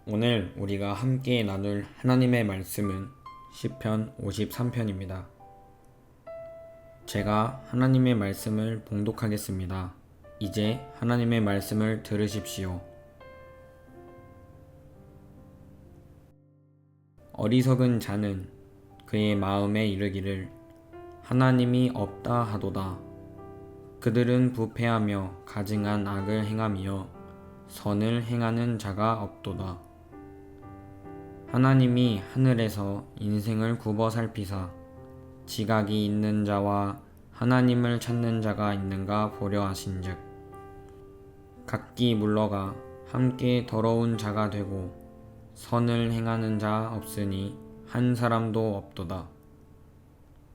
오늘 우리가 함께 나눌 하나님의 말씀은 시편 53편입니다. 제가 하나님의 말씀을 봉독하겠습니다. 이제 하나님의 말씀을 들으십시오. 어리석은 자는 그의 마음에 이르기를 하나님이 없다 하도다. 그들은 부패하며 가증한 악을 행하며 선을 행하는 자가 없도다. 하나님이 하늘에서 인생을 굽어 살피사 지각이 있는 자와 하나님을 찾는 자가 있는가 보려 하신즉 각기 물러가 함께 더러운 자가 되고 선을 행하는 자 없으니 한 사람도 없도다.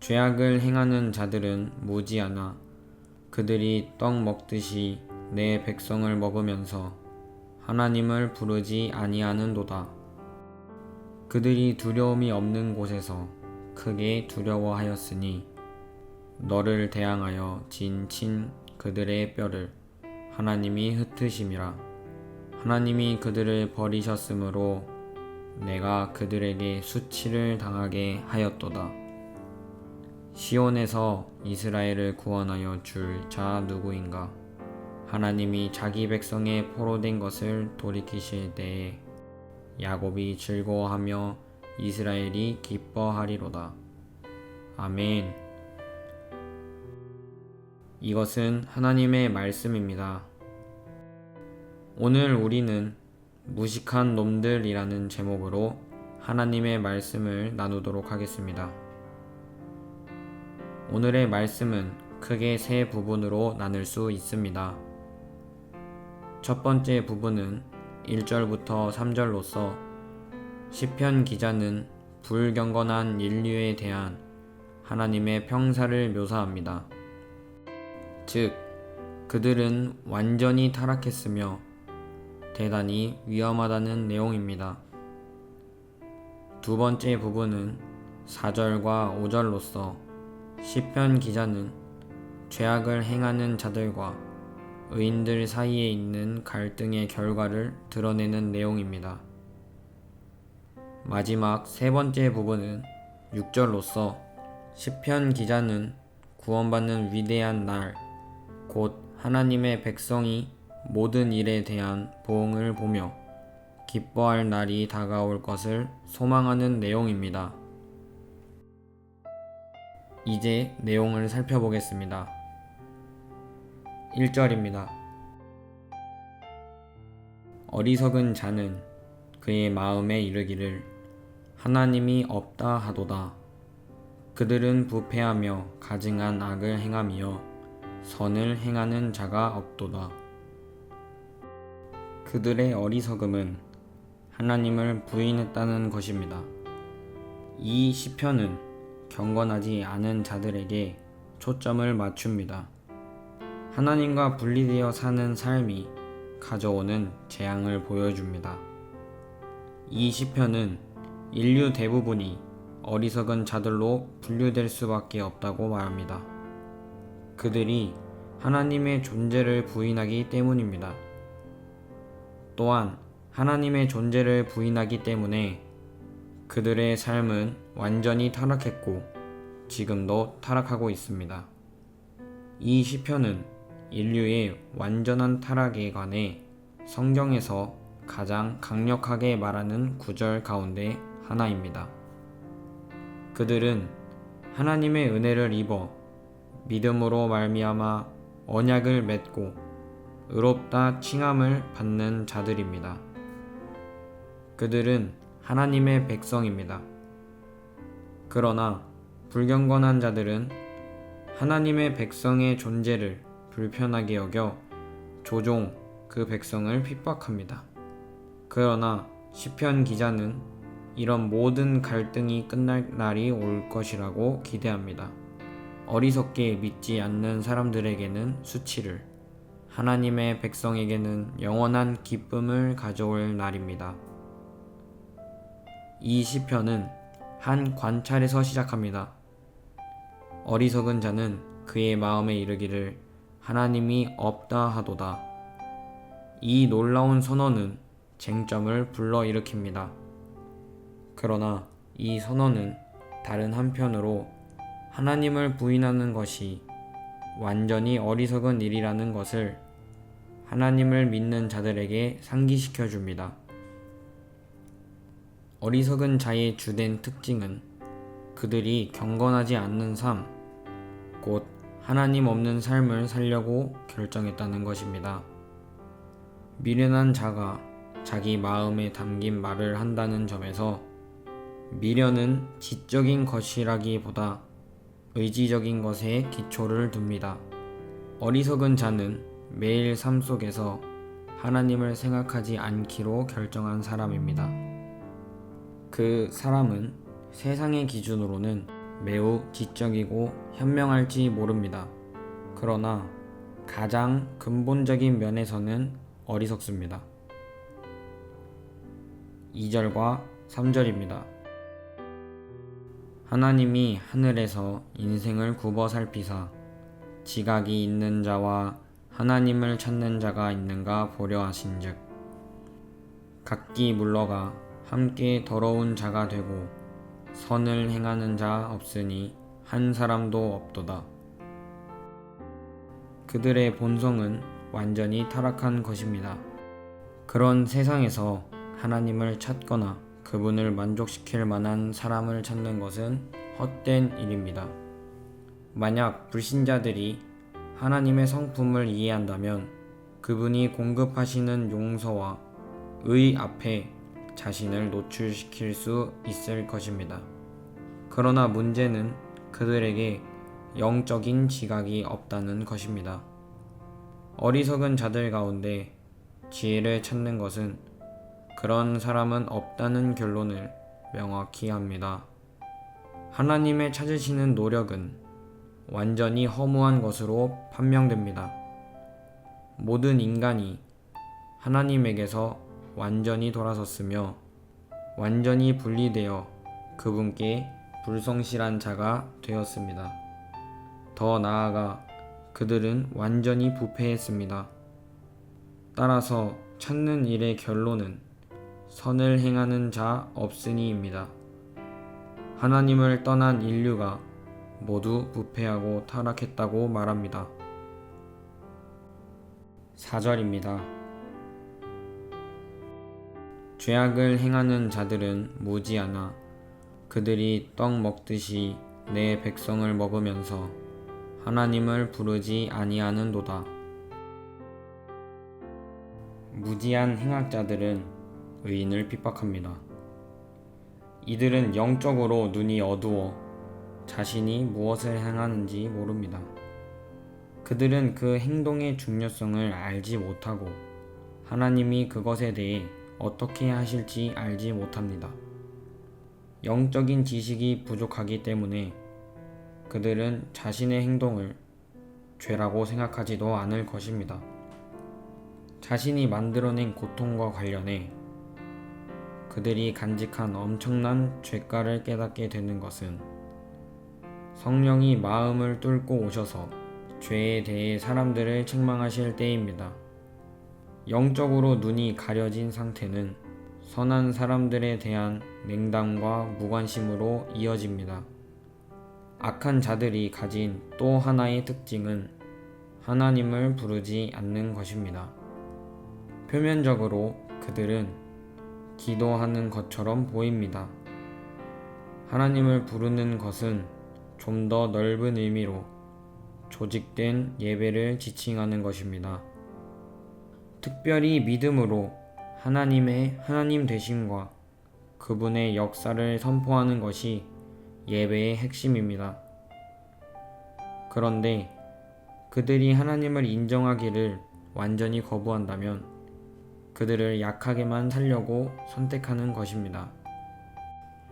죄악을 행하는 자들은 무지하나 그들이 떡 먹듯이 내 백성을 먹으면서 하나님을 부르지 아니하는도다. 그들이 두려움이 없는 곳에서 크게 두려워하였으니 너를 대항하여 진친 그들의 뼈를 하나님이 흩으심이라. 하나님이 그들을 버리셨으므로 내가 그들에게 수치를 당하게 하였도다. 시온에서 이스라엘을 구원하여 줄 자 누구인가? 하나님이 자기 백성의 포로된 것을 돌이키실 때에 야곱이 즐거워하며 이스라엘이 기뻐하리로다. 아멘. 이것은 하나님의 말씀입니다. 오늘 우리는 무식한 놈들이라는 제목으로 하나님의 말씀을 나누도록 하겠습니다. 오늘의 말씀은 크게 세 부분으로 나눌 수 있습니다. 첫 번째 부분은 1절부터 3절로서 시편 기자는 불경건한 인류에 대한 하나님의 평사를 묘사합니다. 즉, 그들은 완전히 타락했으며 대단히 위험하다는 내용입니다. 두 번째 부분은 4절과 5절로서 시편 기자는 죄악을 행하는 자들과 의인들 사이에 있는 갈등의 결과를 드러내는 내용입니다. 마지막 세 번째 부분은 6절로서 시편 기자는 구원받는 위대한 날, 곧 하나님의 백성이 모든 일에 대한 보응을 보며 기뻐할 날이 다가올 것을 소망하는 내용입니다. 이제 내용을 살펴보겠습니다. 1절입니다. 어리석은 자는 그의 마음에 이르기를 하나님이 없다 하도다. 그들은 부패하며 가증한 악을 행하며 선을 행하는 자가 없도다. 그들의 어리석음은 하나님을 부인했다는 것입니다. 이 시편은 경건하지 않은 자들에게 초점을 맞춥니다. 하나님과 분리되어 사는 삶이 가져오는 재앙을 보여줍니다. 이 시편은 인류 대부분이 어리석은 자들로 분류될 수밖에 없다고 말합니다. 그들이 하나님의 존재를 부인하기 때문입니다. 또한 하나님의 존재를 부인하기 때문에 그들의 삶은 완전히 타락했고 지금도 타락하고 있습니다. 이 시편은 인류의 완전한 타락에 관해 성경에서 가장 강력하게 말하는 구절 가운데 하나입니다. 그들은 하나님의 은혜를 입어 믿음으로 말미암아 언약을 맺고 의롭다 칭함을 받는 자들입니다. 그들은 하나님의 백성입니다. 그러나 불경건한 자들은 하나님의 백성의 존재를 불편하게 여겨 조종 그 백성을 핍박합니다. 그러나 시편 기자는 이런 모든 갈등이 끝날 날이 올 것이라고 기대합니다. 어리석게 믿지 않는 사람들에게는 수치를, 하나님의 백성에게는 영원한 기쁨을 가져올 날입니다. 이 시편은 한 관찰에서 시작합니다. 어리석은 자는 그의 마음에 이르기를 하나님이 없다 하도다. 이 놀라운 선언은 쟁점을 불러일으킵니다. 그러나 이 선언은 다른 한편으로 하나님을 부인하는 것이 완전히 어리석은 일이라는 것을 하나님을 믿는 자들에게 상기시켜 줍니다. 어리석은 자의 주된 특징은 그들이 경건하지 않는 삶, 곧 하나님 없는 삶을 살려고 결정했다는 것입니다. 미련한 자가 자기 마음에 담긴 말을 한다는 점에서 미련은 지적인 것이라기보다 의지적인 것에 기초를 둡니다. 어리석은 자는 매일 삶 속에서 하나님을 생각하지 않기로 결정한 사람입니다. 그 사람은 세상의 기준으로는 매우 지적이고 현명할지 모릅니다. 그러나 가장 근본적인 면에서는 어리석습니다. 2절과 3절입니다. 하나님이 하늘에서 인생을 굽어 살피사 지각이 있는 자와 하나님을 찾는 자가 있는가 보려 하신즉 각기 물러가 함께 더러운 자가 되고 선을 행하는 자 없으니 한 사람도 없도다. 그들의 본성은 완전히 타락한 것입니다. 그런 세상에서 하나님을 찾거나 그분을 만족시킬 만한 사람을 찾는 것은 헛된 일입니다. 만약 불신자들이 하나님의 성품을 이해한다면 그분이 공급하시는 용서와 의 앞에 자신을 노출시킬 수 있을 것입니다. 그러나 문제는 그들에게 영적인 지각이 없다는 것입니다. 어리석은 자들 가운데 지혜를 찾는 것은 그런 사람은 없다는 결론을 명확히 합니다. 하나님을 찾으시는 노력은 완전히 허무한 것으로 판명됩니다. 모든 인간이 하나님에게서 완전히 돌아섰으며 완전히 분리되어 그분께 불성실한 자가 되었습니다. 더 나아가 그들은 완전히 부패했습니다. 따라서 찾는 일의 결론은 선을 행하는 자 없으니입니다. 하나님을 떠난 인류가 모두 부패하고 타락했다고 말합니다. 4절입니다. 죄악을 행하는 자들은 무지하나 그들이 떡 먹듯이 내 백성을 먹으면서 하나님을 부르지 아니하는도다. 무지한 행악자들은 의인을 핍박합니다. 이들은 영적으로 눈이 어두워 자신이 무엇을 행하는지 모릅니다. 그들은 그 행동의 중요성을 알지 못하고 하나님이 그것에 대해 어떻게 하실지 알지 못합니다. 영적인 지식이 부족하기 때문에 그들은 자신의 행동을 죄라고 생각하지도 않을 것입니다. 자신이 만들어낸 고통과 관련해 그들이 간직한 엄청난 죄가를 깨닫게 되는 것은 성령이 마음을 뚫고 오셔서 죄에 대해 사람들을 책망하실 때입니다. 영적으로 눈이 가려진 상태는 선한 사람들에 대한 냉담과 무관심으로 이어집니다. 악한 자들이 가진 또 하나의 특징은 하나님을 부르지 않는 것입니다. 표면적으로 그들은 기도하는 것처럼 보입니다. 하나님을 부르는 것은 좀 더 넓은 의미로 조직된 예배를 지칭하는 것입니다. 특별히 믿음으로 하나님의 하나님 되심과 그분의 역사를 선포하는 것이 예배의 핵심입니다. 그런데 그들이 하나님을 인정하기를 완전히 거부한다면 그들을 약하게만 살려고 선택하는 것입니다.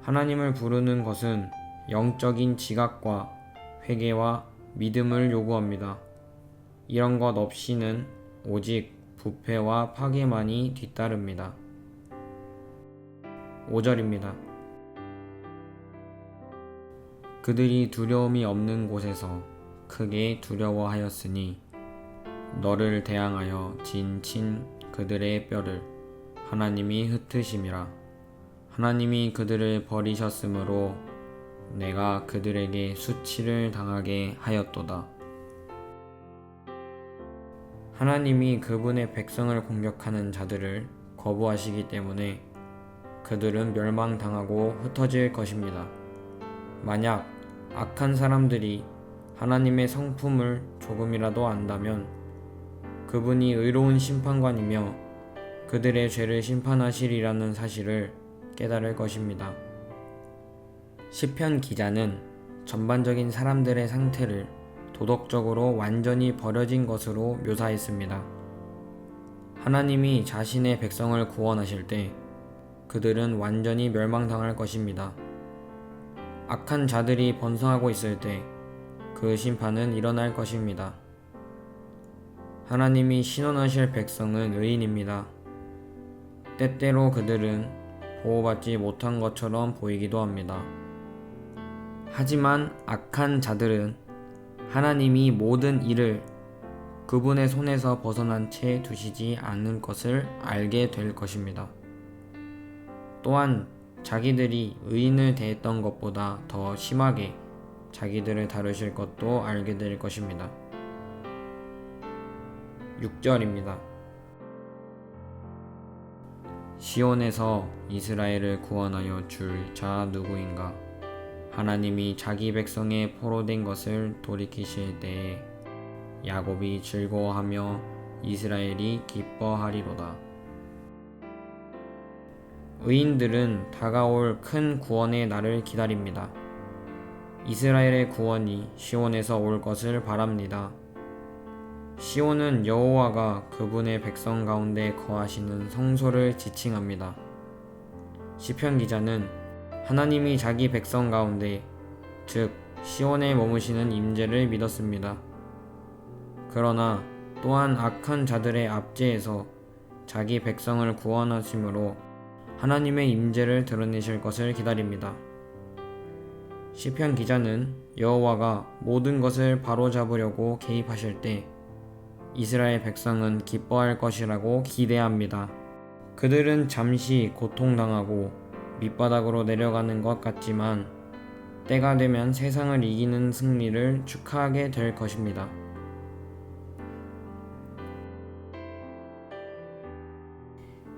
하나님을 부르는 것은 영적인 지각과 회개와 믿음을 요구합니다. 이런 것 없이는 오직 부패와 파괴만이 뒤따릅니다. 5절입니다. 그들이 두려움이 없는 곳에서 크게 두려워하였으니 너를 대항하여 진친 그들의 뼈를 하나님이 흩으심이라. 하나님이 그들을 버리셨으므로 내가 그들에게 수치를 당하게 하였도다. 하나님이 그분의 백성을 공격하는 자들을 거부하시기 때문에 그들은 멸망당하고 흩어질 것입니다. 만약 악한 사람들이 하나님의 성품을 조금이라도 안다면 그분이 의로운 심판관이며 그들의 죄를 심판하시리라는 사실을 깨달을 것입니다. 시편 기자는 전반적인 사람들의 상태를 도덕적으로 완전히 버려진 것으로 묘사했습니다. 하나님이 자신의 백성을 구원하실 때 그들은 완전히 멸망당할 것입니다. 악한 자들이 번성하고 있을 때 그 심판은 일어날 것입니다. 하나님이 신원하실 백성은 의인입니다. 때때로 그들은 보호받지 못한 것처럼 보이기도 합니다. 하지만 악한 자들은 하나님이 모든 일을 그분의 손에서 벗어난 채 두시지 않는 것을 알게 될 것입니다. 또한 자기들이 의인을 대했던 것보다 더 심하게 자기들을 다루실 것도 알게 될 것입니다. 6절입니다. 시온에서 이스라엘을 구원하여 줄 자 누구인가? 하나님이 자기 백성의 포로된 것을 돌이키실 때에 야곱이 즐거워하며 이스라엘이 기뻐하리로다. 의인들은 다가올 큰 구원의 날을 기다립니다. 이스라엘의 구원이 시온에서 올 것을 바랍니다. 시온은 여호와가 그분의 백성 가운데 거하시는 성소를 지칭합니다. 시편 기자는 하나님이 자기 백성 가운데, 즉 시온에 머무시는 임재를 믿었습니다. 그러나 또한 악한 자들의 압제에서 자기 백성을 구원하심으로 하나님의 임재를 드러내실 것을 기다립니다. 시편 기자는 여호와가 모든 것을 바로잡으려고 개입하실 때 이스라엘 백성은 기뻐할 것이라고 기대합니다. 그들은 잠시 고통당하고 밑바닥으로 내려가는 것 같지만 때가 되면 세상을 이기는 승리를 축하하게 될 것입니다.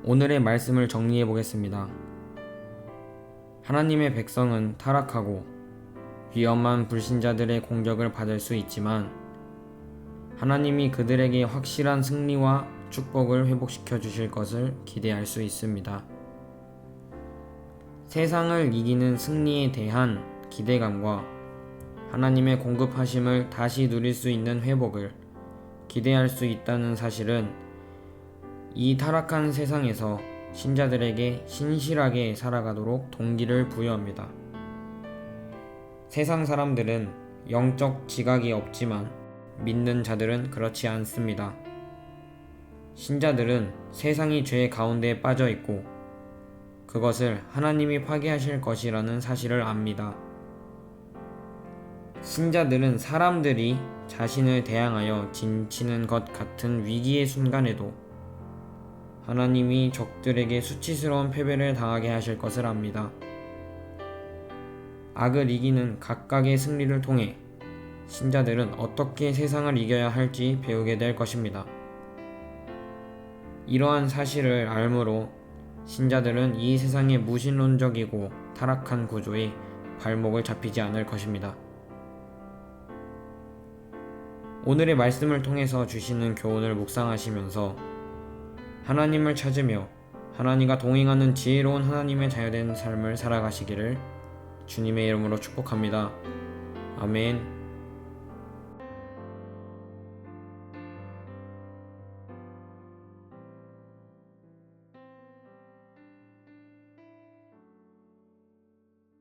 오늘의 말씀을 정리해 보겠습니다. 하나님의 백성은 타락하고 위험한 불신자들의 공격을 받을 수 있지만 하나님이 그들에게 확실한 승리와 축복을 회복시켜 주실 것을 기대할 수 있습니다. 세상을 이기는 승리에 대한 기대감과 하나님의 공급하심을 다시 누릴 수 있는 회복을 기대할 수 있다는 사실은 이 타락한 세상에서 신자들에게 신실하게 살아가도록 동기를 부여합니다. 세상 사람들은 영적 지각이 없지만 믿는 자들은 그렇지 않습니다. 신자들은 세상이 죄 가운데 빠져 있고 그것을 하나님이 파괴하실 것이라는 사실을 압니다. 신자들은 사람들이 자신을 대항하여 진치는 것 같은 위기의 순간에도 하나님이 적들에게 수치스러운 패배를 당하게 하실 것을 압니다. 악을 이기는 각각의 승리를 통해 신자들은 어떻게 세상을 이겨야 할지 배우게 될 것입니다. 이러한 사실을 알므로 신자들은 이 세상의 무신론적이고 타락한 구조에 발목을 잡히지 않을 것입니다. 오늘의 말씀을 통해서 주시는 교훈을 묵상하시면서 하나님을 찾으며 하나님과 동행하는 지혜로운 하나님의 자녀된 삶을 살아가시기를 주님의 이름으로 축복합니다. 아멘.